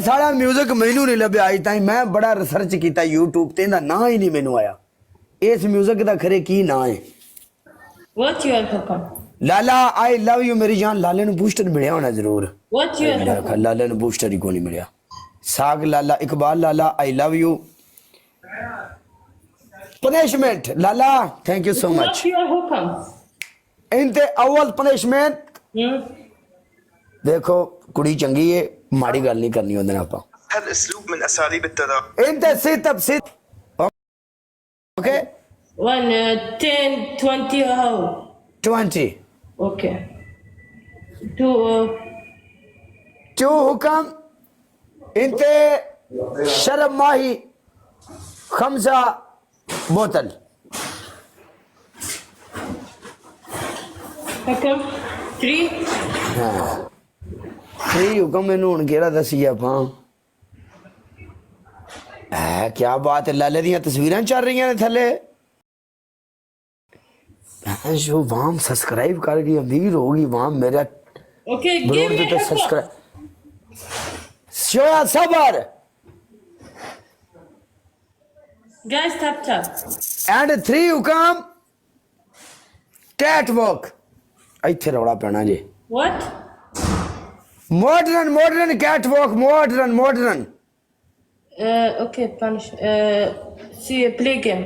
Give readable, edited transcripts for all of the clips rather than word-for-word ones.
सारा म्यूजिक मैनू नहीं लभ्या अज ताईं मैं बड़ा रिसर्च किया यूट्यूब ते इहदा नाम ही नहीं मैनू आया इस म्यूजिक का खरे की नाम है What's your hukum? Lala I love you मेरी जान लाले नु बूस्टर मिलया होना जरूर What's your मेरा hukum? ख्याल लाले नु बूस्टर ही को नहीं मिलया साग Lala Iqbal Lala I love you punishment Lala thank you so much What's your hukum? इनते अव्वल पनिशमेंट Hmm? देखो कुड़ी चंगी है माड़ी गल नहीं करनी ओदे नाल आपां هالاسلوب من اساليب التدخل इनते sit up sit okay 1, 10, 20 or how? 20 Okay. 2, जो हुकम इनते शरब माही खमसा बोतल hukum? 3? फ्री हुकम मैनू हुण केड़ा दसी आपां क्या बात है लाले दियां तस्वीरां चल रही ने थले जो वाम सब्सक्राइब कर गई अमीर होगी वाम मेरा Okay, give ब्रोड me तो hukum. सब्सक्राइब शोया सबर Guys, tap. एंड 3 हुकम कैट वॉक ਇੱਥੇ ਰੌਲਾ ਪੈਣਾ ਜੇ What? Modern catwalk modern Okay, punish. See, play game.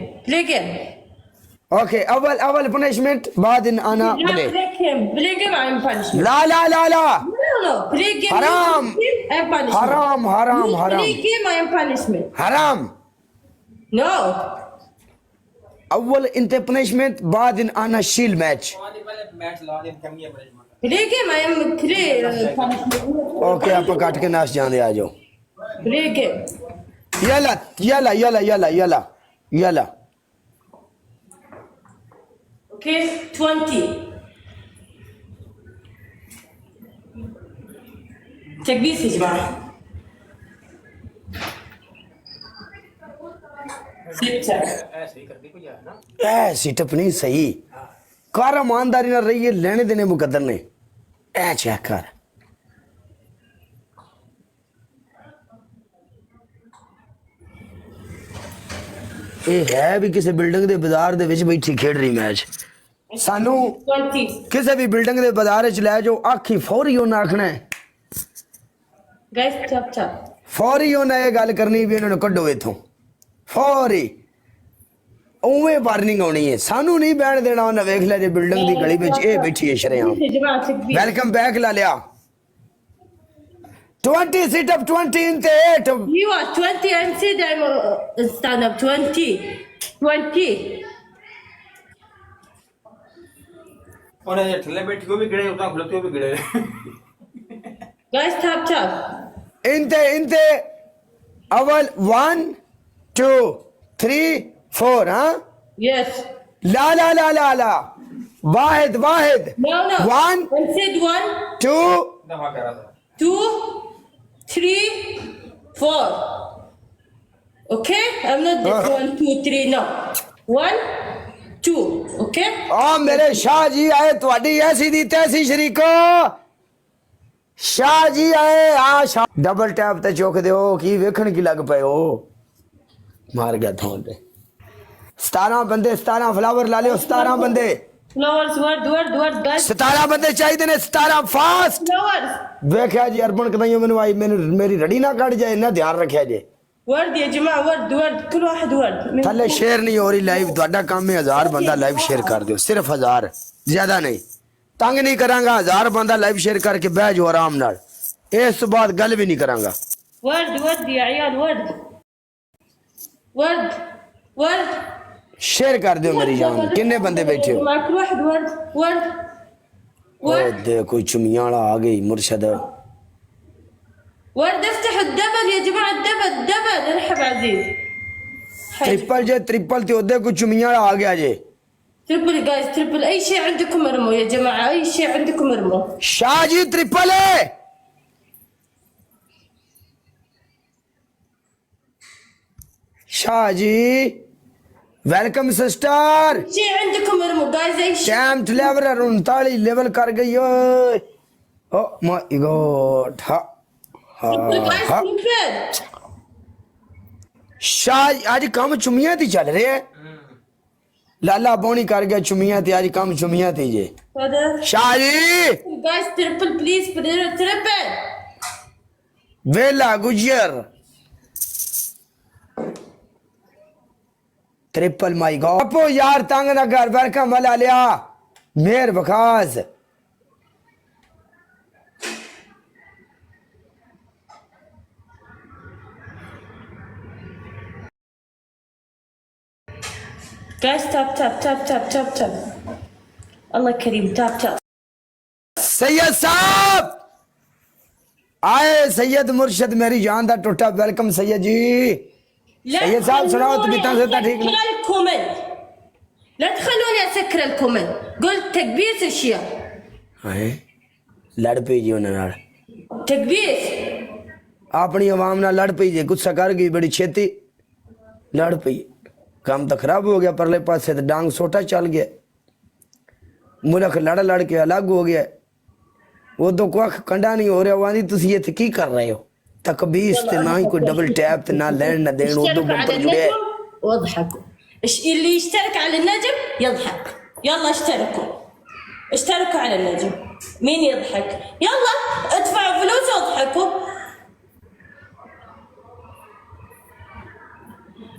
Okay اول punishment بعد ان انا No, بلي play game, I'm punishment. لا No, play game. Haram. I'm punishment. حرام Play game, I am punishment. حرام No. اول انت punishment بعد ان انا شيل match Play game, I am play punishment. Okay आप काट के नाश जाने आ जाओ Play game. يلا Okay, 20. تكبيس يا جماعة. 6. ऐसी टपनी सही कर ईमानदारी ना रही है लेने देने मुकद्दर ने ऐ चेक कर ये है भी किसी बिल्डिंग दे बाजार दे विच बैठी खेड रही मैच सानू 20. किसी भी बिल्डिंग दे बाजार च ले जाओ आखी फौरी उन्हें आखना है Guys, tap. फौरी उन्हें ये गल करनी भी इन्होंने कड्डो इथों फौरी उवें वार्निंग आनी है सानू नहीं बैठ देना उन्हें वेख लिया जे बिल्डिंग दी गली विच ए बैठी है शरेआम يا جماعة تكبيس. वेलकम बैक ला लिया 20 sit up 20 इनते 8 You are 20 and said I'm stand up 20. 20. और ये ठल्ले बैठ को भी गिरे उतना खुलते भी गिरे Guys, tap. इनते अवल 1 2 3 4 हाँ Yes. La Wahid No. 1 I said 1, 2 दफा कह रहा था 2, 3, 4. Okay? I'm not this 1, 2, 3. No. 1, 2. Okay? आ मेरे शाह जी आए ਤੁਹਾਡੀ ਐਸੀ ਦੀ ਤੈਸੀ ਸ਼ਰੀਕੋ शाह जी आए आ शाह डबल टैप ते चुक दियो की वेखण की लग पए हो मार गया थों ते 17 बंदे 17 फ्लावर ला लियो 17 बंदे Flowers, word, guys. 17 बंदे चाहिए ने 17 फास्ट Flowers. वेख्या जी अर्पण कदाइयों मैनू आई मैनू मेरी रड़ी ना कट जाए ना ध्यान रखिया जे ورد يا جماعة ورد كل واحد ورد. थले शेयर नहीं हो रही लाइव ਤੁਹਾਡਾ ਕੰਮ है 1000 बंदा लाइव शेयर कर दियो सिर्फ 1000 ज्यादा नहीं तंग नहीं करांगा 1000 बंदा लाइव शेयर करके बह जाओ आराम नाल इस तो बाद गल भी नहीं करांगा ورد يا عيال ورد. शेयर कर दियो मेरी जान किन्ने बंदे बैठे हो مع كل واحد ورد. ओ देखो चुमियां वाला आ गई मुर्शद ورد افتحوا الدبل يا جماعة الدبل ارحب عزيز. ट्रिपल ते ओदे को चुमियां वाला आ गया जे ट्रिपल गाइस ट्रिपल اي شيء عندكم ارموا يا جماعة اي شيء عندكم ارموا. शाह जी ट्रिपल है शाह जी वेलकम सिस्टर شيء عندكم ارموا गाइस اي شيء. टैम्ट लेवल 39 लेवल कर गई ओए oh my God Guys, triple. Shah आज काम चुमिया थी चल रहे है लाला बोनी कर गया चुमिया थी आज काम चुमिया थी जे Father. Shah ji Guys, triple, please. Triple. वेला गुजर ट्रिपल माई गॉड अपो यार तंग ना कर वेलकम वाला लिया मेहर बखास Guys, tap. Allah Kareem, tap. Syed साहब आए सैयद मुर्शद मेरी जान दा टूटा वेलकम सैयद जी سيد سعد سنوات بيتان زيتا ठीक لا नहीं الكومنت لا تخلوني اسكر الكومنت قلت تكبيس اشياء हाय लड़ पई जी उन्हां नाल تكبيس अपनी आवाम नाल लड़ पई जे गुस्सा कर गई बड़ी छेती लड़ पई काम तो खराब हो गया परले पासे तो डांग सोटा चल गया मुल्क लड़ के अलग हो गया वो तो कोई कंडा नहीं हो रहा वानी तुसी ये की कर रहे हो तकबीस ते ना ही कोई डबल टैप ते ना लैंड ना देन वो اشتركوا बंपर على जुड़े النجم واضحكوا اللي يشترك على النجم يضحك يلا اشتركوا على النجم مين يضحك يلا ادفعوا floss واضحكوا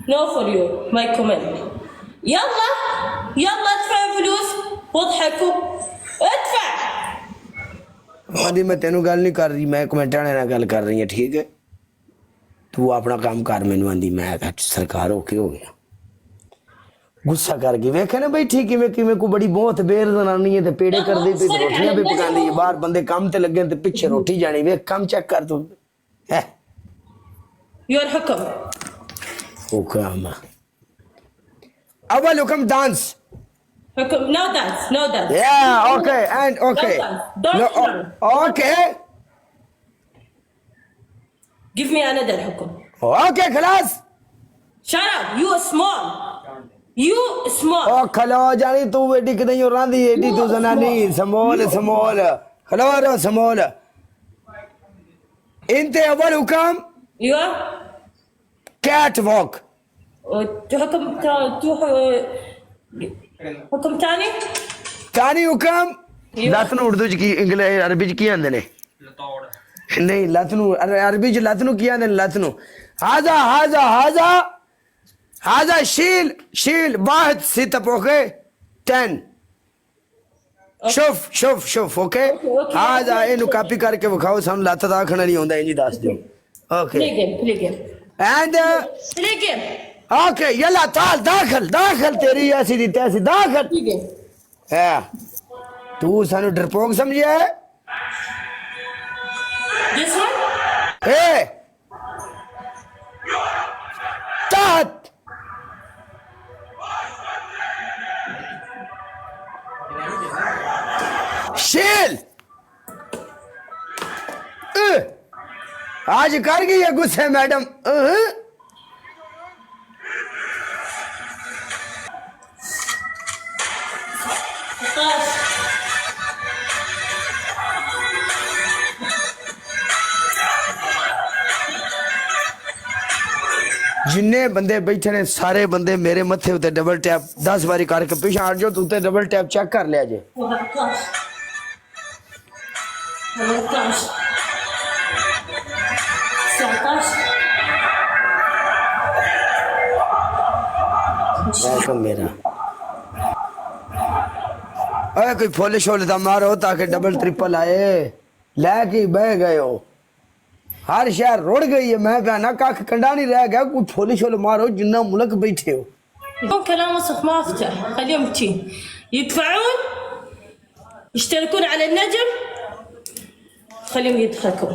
No for you my comment يلا ادفعوا فلوس واضحكوا ادفع आदि मैं तेनू गल नहीं कर रही मैं कमेंट वाले नाल गल कर रही है ठीक है तू अपना काम कर मैनू आंदी मैं कहा सरकार ओके हो गया गुस्सा कर गई वेखे ना भाई ठीक किवें किवें को बड़ी बहुत बेर जनानी है ते पेड़े कर दी ते रोटियां भी पकांदी है बाहर बंदे काम ते लगे ते पीछे रोटी जानी वे काम चेक कर तू है your حكم ओ काम अव्वल हुक्म डांस حكم no dance yeah okay and okay Don't no, run. okay give me another حكم okay خلاص shut up you small ओ खलो जानी तू एडी कि नहीं रांदी एडी तू जनानी समोल खलो रो समोल انت اول حكم ايوه कैट वॉक حكم ثاني कानी हुक्म लत नु उर्दू च की इंग्लिश अरबी च की आंदे ने लतौड़ नहीं लत नु अरबी च लत नु की आंदे ने लत नु हाजा शील वाहिद सित ओके 10 शुफ ओके हाजा इनु कॉपी करके विखाओ सानू लत दा आखना नहीं आंदा इंजी दस दियो okay play game and play game okay यला ताल दाखल तेरी ऐसी दी तैसी दाखल play game है तू सानू डरपोक समझिया है this one ए तात शील आज कर गई है गुस्से मैडम जिन्ने बंदे बैठे ने सारे बंदे मेरे मथे उत्ते डबल टैप 10 बारी करके पीछे हट जाओ तू ते डबल टैप चेक कर लिया जे 19 मेरा अरे कोई फुल शोल दा मारो ताकि डबल ट्रिपल आए लेके बह गए हो हर शहर रुड़ गई है मैं बयाना कख कंडा नहीं रह गया कोई फुल शोल मारो जिन्ना मुल्क बैठे हो كلام وسخ ما افتح خليهم تي يدفعون يشتركون على النجم خليهم يضحكوا